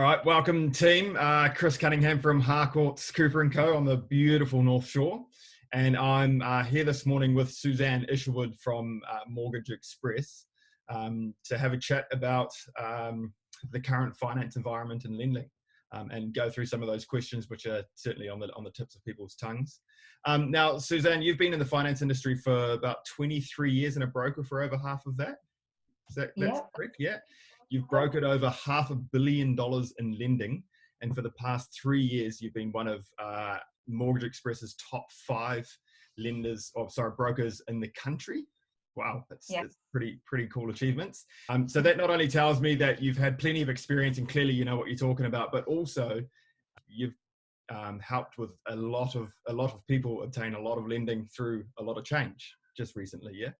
All right, welcome team. Chris Cunningham from Harcourt's Cooper & Co. on the beautiful North Shore. And I'm here this morning with Suzanne Isherwood from Mortgage Express to have a chat about the current finance environment and lending and go through some of those questions which are certainly on the tips of people's tongues. Now, Suzanne, you've been in the finance industry for about 23 years and a broker for over half of that. That's correct? Yeah. You've brokered over $500 million in lending, and for the past 3 years, you've been one of Mortgage Express's top 5 brokers in the country. Wow, that's pretty cool achievements. So that not only tells me that you've had plenty of experience and clearly you know what you're talking about, but also you've helped with a lot of people obtain a lot of lending through a lot of change just recently. Yeah.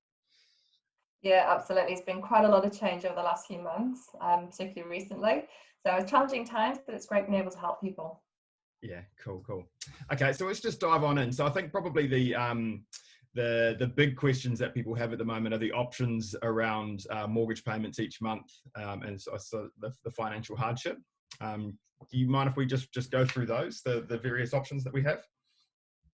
Yeah, absolutely. It's been quite a lot of change over the last few months, particularly recently. So it's challenging times, but it's great being able to help people. Yeah, cool. Okay, so let's just dive on in. So I think probably the big questions that people have at the moment are the options around mortgage payments each month and so the financial hardship. Do you mind if we just go through those, the various options that we have?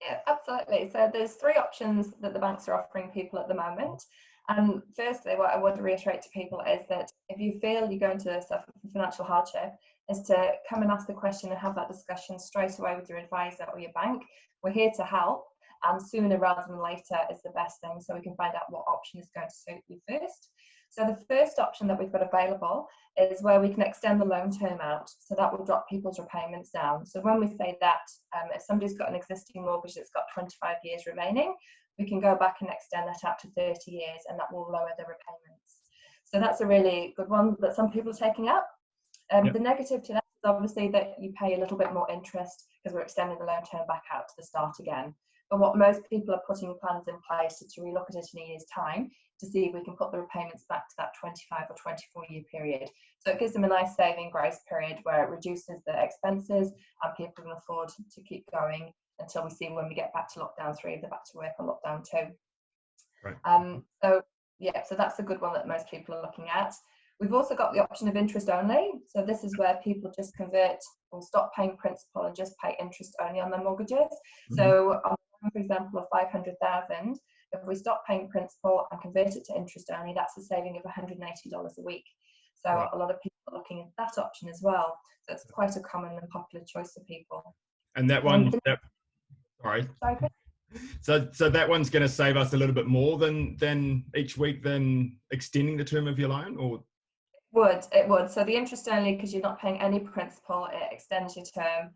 Yeah, absolutely. So there's 3 options that the banks are offering people at the moment. And firstly, what I want to reiterate to people is that if you feel you're going to suffer from financial hardship, is to come and ask the question and have that discussion straight away with your advisor or your bank. We're here to help, and sooner rather than later is the best thing, so we can find out what option is going to suit you first. So the first option that we've got available is where we can extend the loan term out, so that will drop people's repayments down. So when we say that, if somebody's got an existing mortgage that's got 25 years remaining, we can go back and extend that out to 30 years, and that will lower the repayments. So that's a really good one that some people are taking up. The negative to that is obviously that you pay a little bit more interest because we're extending the loan term back out to the start again. But what most people are putting plans in place is to relook at it in a year's time to see if we can put the repayments back to that 25 or 24-year period. So it gives them a nice saving grace period where it reduces the expenses and people can afford to keep going until we see when we get back to lockdown 3 if they're back to work on lockdown 2. Right. So that's a good one that most people are looking at. We've also got the option of interest only. So this is where people just convert or stop paying principal and just pay interest only on their mortgages. Mm-hmm. So for example, of 500,000, if we stop paying principal and convert it to interest only, that's a saving of $180 a week. So right. A lot of people are looking at that option as well. So it's quite a common and popular choice for people. And that one, sorry. So that one's going to save us a little bit more than each week than extending the term of your loan, or? It would. So the interest only, because you're not paying any principal, it extends your term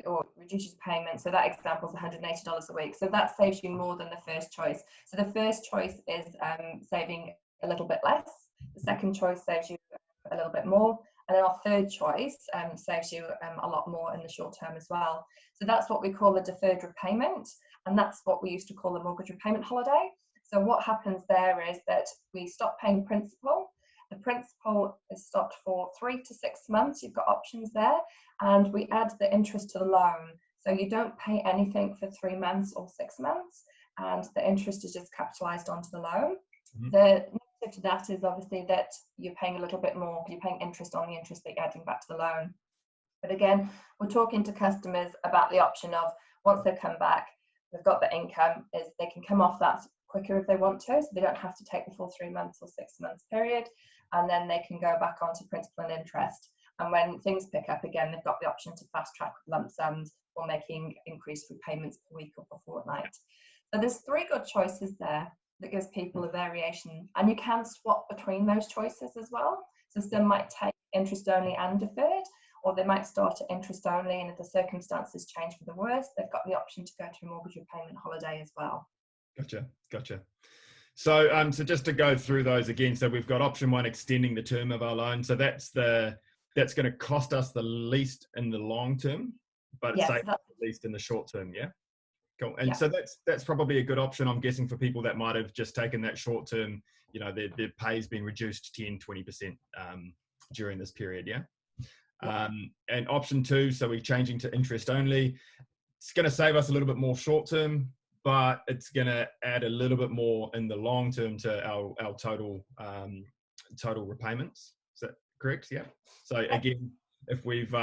or reduces your payment. So that example is $180 a week. So that saves you more than the first choice. So the first choice is saving a little bit less. The second choice saves you a little bit more. And then our third choice saves you a lot more in the short term as well. So that's what we call the deferred repayment. And that's what we used to call the mortgage repayment holiday. So what happens there is that we stop paying principal. The principal is stopped for 3 to 6 months. You've got options there. And we add the interest to the loan. So you don't pay anything for 3 months or 6 months. And the interest is just capitalized onto the loan. Mm-hmm. The negative to that is obviously that you're paying a little bit more. You're paying interest on the interest that you're adding back to the loan. But again, we're talking to customers about the option of once they come back, they've got the income, is they can come off that quicker if they want to, so they don't have to take the full 3 months or 6 months period, and then they can go back onto principal and interest. And when things pick up again, they've got the option to fast track lump sums or making increased repayments per week or per fortnight. So there's 3 good choices there that gives people a variation, and you can swap between those choices as well. So some might take interest only and deferred, or they might start at interest only, and if the circumstances change for the worse, they've got the option to go to a mortgage repayment holiday as well. Gotcha. So, so just to go through those again, so we've got option 1, extending the term of our loan. So that's going to cost us the least in the long term, but it's safe at least in the short term. Yeah. Cool. And so that's probably a good option, I'm guessing, for people that might have just taken that short term, you know, their pay's been reduced 10-20% during this period. Yeah. And option 2, so we're changing to interest only. It's going to save us a little bit more short term, but it's going to add a little bit more in the long term to our total repayments. Is that correct? Yeah. So again, if we've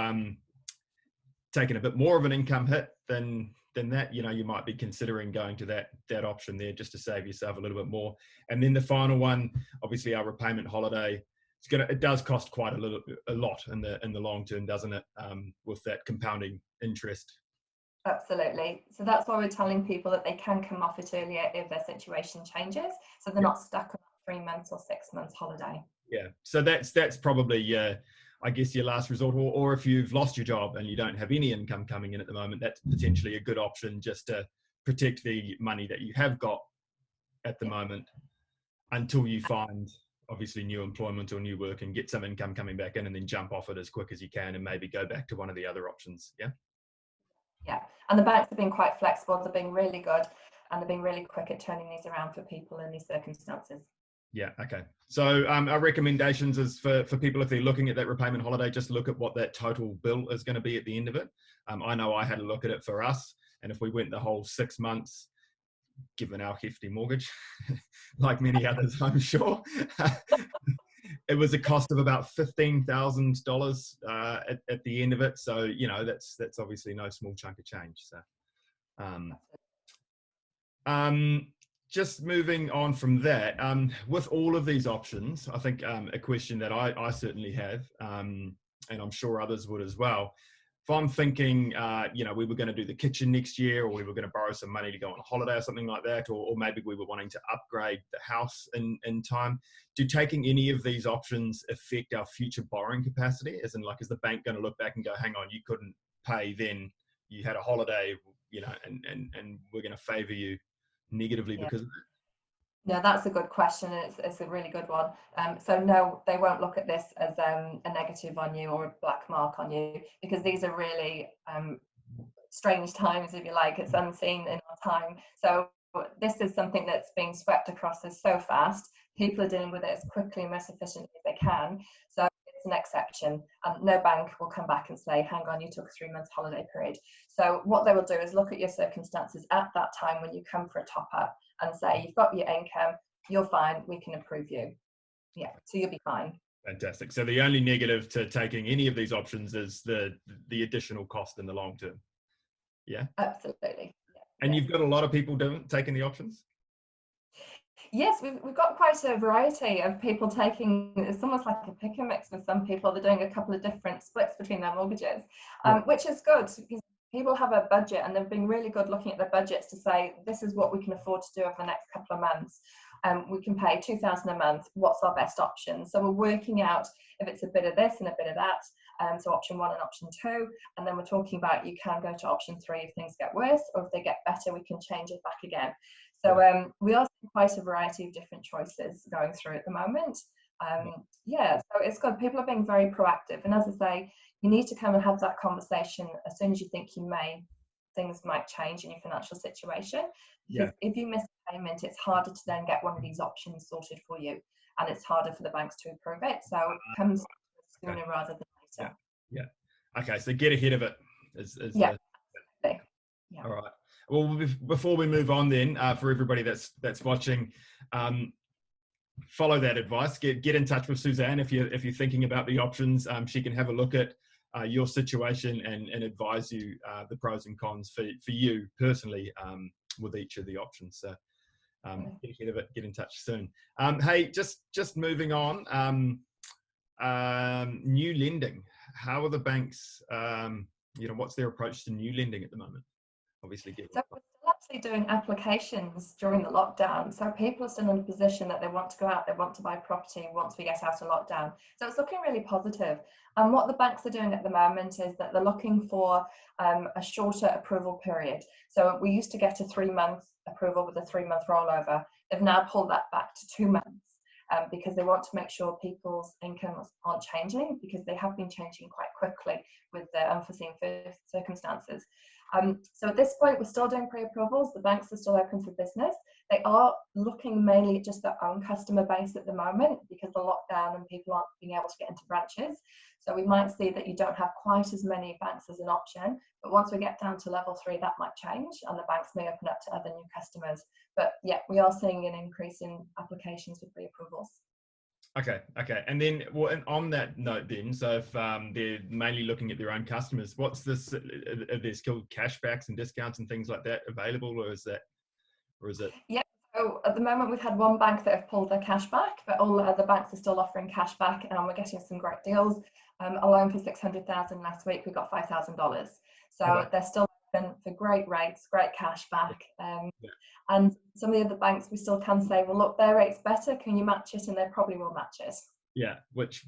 taken a bit more of an income hit than that, you might be considering going to that option there just to save yourself a little bit more. And then the final one, obviously our repayment holiday, it does cost quite a lot in the long term, doesn't it? With that compounding interest. Absolutely. So that's why we're telling people that they can come off it earlier if their situation changes, so they're not stuck on 3 months or 6 months holiday. Yeah. So that's probably I guess your last resort, or if you've lost your job and you don't have any income coming in at the moment, that's potentially a good option just to protect the money that you have got at the moment until you find obviously new employment or new work and get some income coming back in, and then jump off it as quick as you can and maybe go back to one of the other options. Yeah, and the banks have been quite flexible, they're being really good, and they're being really quick at turning these around for people in these circumstances. Yeah, okay. So our recommendations is for people, if they're looking at that repayment holiday, just look at what that total bill is going to be at the end of it. I know I had a look at it for us, and if we went the whole 6 months, given our hefty mortgage, like many others, I'm sure, it was a cost of about $15,000 at the end of it. So that's obviously no small chunk of change. So. Just moving on from that, with all of these options, I think a question that I certainly have, and I'm sure others would as well. If I'm thinking, we were going to do the kitchen next year, or we were going to borrow some money to go on a holiday or something like that, or maybe we were wanting to upgrade the house in time, do taking any of these options affect our future borrowing capacity? As in, is the bank going to look back and go, hang on, you couldn't pay then, you had a holiday, and we're going to favour you negatively because of it? No, that's a good question. It's a really good one. So no, they won't look at this as a negative on you or a black mark on you, because these are really strange times, if you like. It's unseen in our time. So this is something that's being swept across us so fast. People are dealing with it as quickly and most efficiently as they can. So it's an exception, and no bank will come back and say, hang on, you took a 3 month holiday period. So what they will do is look at your circumstances at that time when you come for a top up and say, you've got your income, you're fine, we can approve you. Yeah, so you'll be fine. Fantastic. So the only negative to taking any of these options is the additional cost in the long term. Yeah, absolutely. Yeah. And you've got a lot of people taking the options? Yes, we've got quite a variety of people taking. It's almost like a pick and mix with some people. They're doing a couple of different splits between their mortgages, which is good, because people have a budget, and they've been really good looking at their budgets to say, this is what we can afford to do over the next couple of months. We can pay $2,000 a month. What's our best option? So we're working out if it's a bit of this and a bit of that. So option 1 and option 2, and then we're talking about you can go to option 3 if things get worse, or if they get better, we can change it back again. So we are seeing quite a variety of different choices going through at the moment. Yeah, so it's good. People are being very proactive, and as I say, you need to come and have that conversation as soon as you think things might change in your financial situation. Because if you miss a payment, it's harder to then get one of these options sorted for you, and it's harder for the banks to approve it. So it comes sooner rather than later. Yeah. Okay, so get ahead of it. Yeah. All right. Well, before we move on then, for everybody that's watching, follow that advice. Get in touch with Suzanne if you're thinking about the options. She can have a look at your situation and advise you the pros and cons for you personally with each of the options. So get ahead of it. Get in touch soon. Hey, just moving on. New lending. How are the banks? What's their approach to new lending at the moment? Obviously, so we're still actually doing applications during the lockdown. So people are still in a position that they want to go out, they want to buy property once we get out of lockdown. So it's looking really positive. And what the banks are doing at the moment is that they're looking for a shorter approval period. So we used to get a 3 month approval with a 3 month rollover. They've now pulled that back to 2 months. Because they want to make sure people's incomes aren't changing, because they have been changing quite quickly with the unforeseen circumstances. So at this point, we're still doing pre-approvals. The banks are still open for business. They are looking mainly at just their own customer base at the moment, because the lockdown and people aren't being able to get into branches. So we might see that you don't have quite as many banks as an option, but once we get down to level 3, that might change, and the banks may open up to other new customers. But yeah, we are seeing an increase in applications with pre-approvals. Okay. And then, well, and on that note, then, so if they're mainly looking at their own customers, what's this? Are there still cashbacks and discounts and things like that available, or is it? Yeah. So at the moment, we've had one bank that have pulled their cash back, but all the other banks are still offering cash back, and we're getting some great deals. A loan for 600,000 last week, we got $5,000. So Oh, wow. they're still open for great rates, great cash back. Yeah. And some of the other banks, we still can say, well, look, their rate's better. Can you match it? And they probably will match it. Yeah, which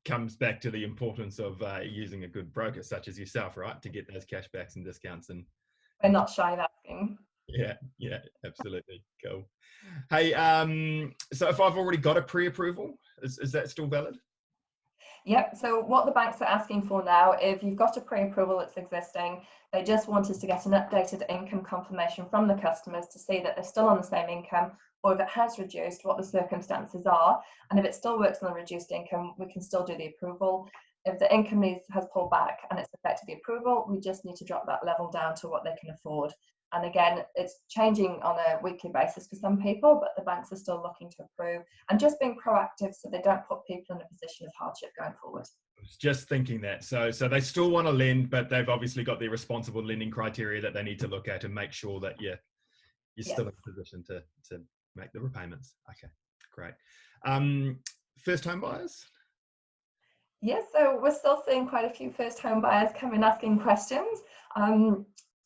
comes back to the importance of using a good broker such as yourself, right, to get those cashbacks and discounts We're and not shy of asking. yeah, absolutely. Cool. Hey, so if I've already got a pre-approval, is that still valid? Yep. So what the banks are asking for now, if you've got a pre-approval that's existing, they just want us to get an updated income confirmation from the customers to see that they're still on the same income, or if it has reduced, what the circumstances are. And if it still works on the reduced income, we can still do the approval. If the income has pulled back and it's affected the approval, we just need to drop that level down to what they can afford. And again, it's changing on a weekly basis for some people, but the banks are still looking to approve and just being proactive so they don't put people in a position of hardship going forward. I was just thinking that. So they still want to lend, but they've obviously got their responsible lending criteria that they need to look at and make sure that you're Yes. still in a position to make the repayments. Okay, great. First home buyers? Yes, so we're still seeing quite a few first home buyers come in asking questions.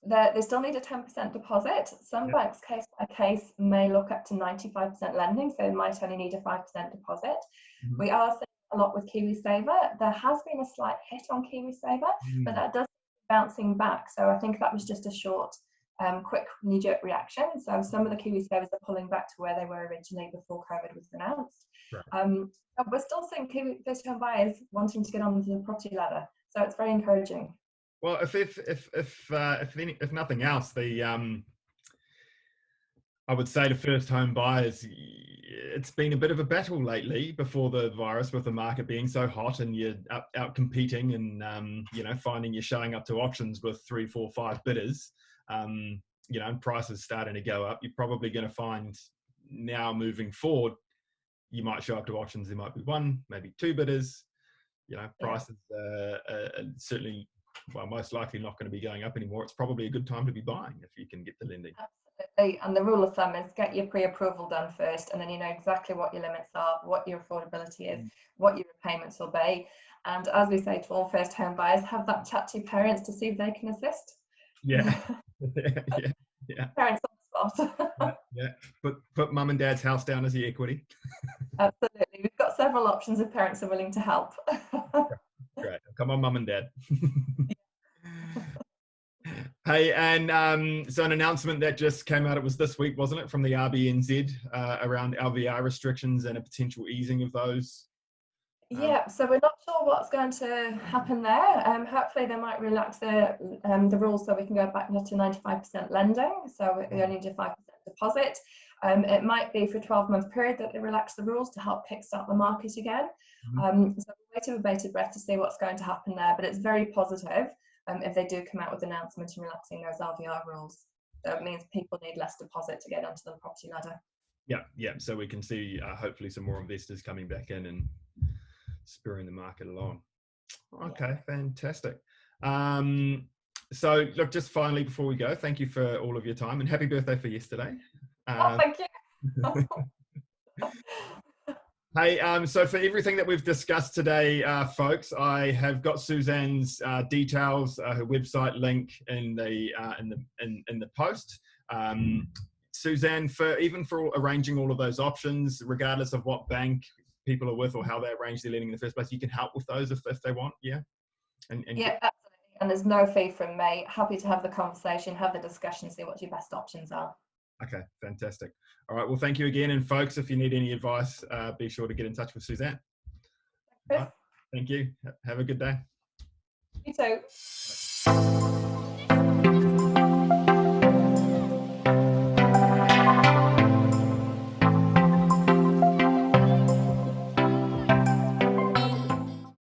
They still need a 10% deposit. Some Yep. banks, case by case, may look up to 95% lending, so they might only need a 5% deposit. Mhm. We are seeing a lot with KiwiSaver. There has been a slight hit on KiwiSaver, but that does bouncing back. So I think that was just a short, quick knee-jerk reaction. So some of the KiwiSavers are pulling back to where they were originally before COVID was announced. Right. But we're still seeing first home buyers wanting to get onto the property ladder, so it's very encouraging. Well, if nothing else, I would say to first home buyers, it's been a bit of a battle lately before the virus, with the market being so hot and you're out competing and finding you're showing up to auctions with 3, 4, 5 bidders, and prices starting to go up. You're probably going to find now moving forward, you might show up to auctions, there might be 1, maybe 2 bidders. Prices are certainly, well, most likely not going to be going up anymore. It's probably a good time to be buying if you can get the lending. Absolutely. And the rule of thumb is get your pre-approval done first, and then you know exactly what your limits are, what your affordability is, what your repayments will be. And as we say to all first home buyers, have that chat to your parents to see if they can assist. Yeah. yeah. Parents on the spot. Yeah. Put mum and dad's house down as the equity. Absolutely. We've got several options if parents are willing to help. Great. Come on, mum and dad. Hey, and so an announcement that just came out, it was this week, wasn't it, from the RBNZ around LVR restrictions and a potential easing of those? Yeah, so we're not sure what's going to happen there. Hopefully they might relax the rules so we can go back to 95% lending. So we only do 5% deposit. It might be for a 12-month period that they relax the rules to help kickstart the market again. So we're waiting with bated breath to see what's going to happen there, but it's very positive if they do come out with announcements and relaxing those LVR rules. So it means people need less deposit to get onto the property ladder. Yeah. So we can see hopefully some more investors coming back in and spurring the market along. Okay, fantastic. So look, just finally before we go, thank you for all of your time and happy birthday for yesterday. Thank you. Hey, so for everything that we've discussed today, folks, I have got Suzanne's details, her website link in the post. Suzanne, for arranging all of those options, regardless of what bank people are with or how they arrange their lending in the first place, you can help with those if they want. Yeah. Yeah, absolutely. And there's no fee from me. Happy to have the conversation, have the discussion, see what your best options are. Okay, fantastic. All right, well, thank you again. And folks, if you need any advice, be sure to get in touch with Suzanne. Chris. Right, thank you. Have a good day. You too.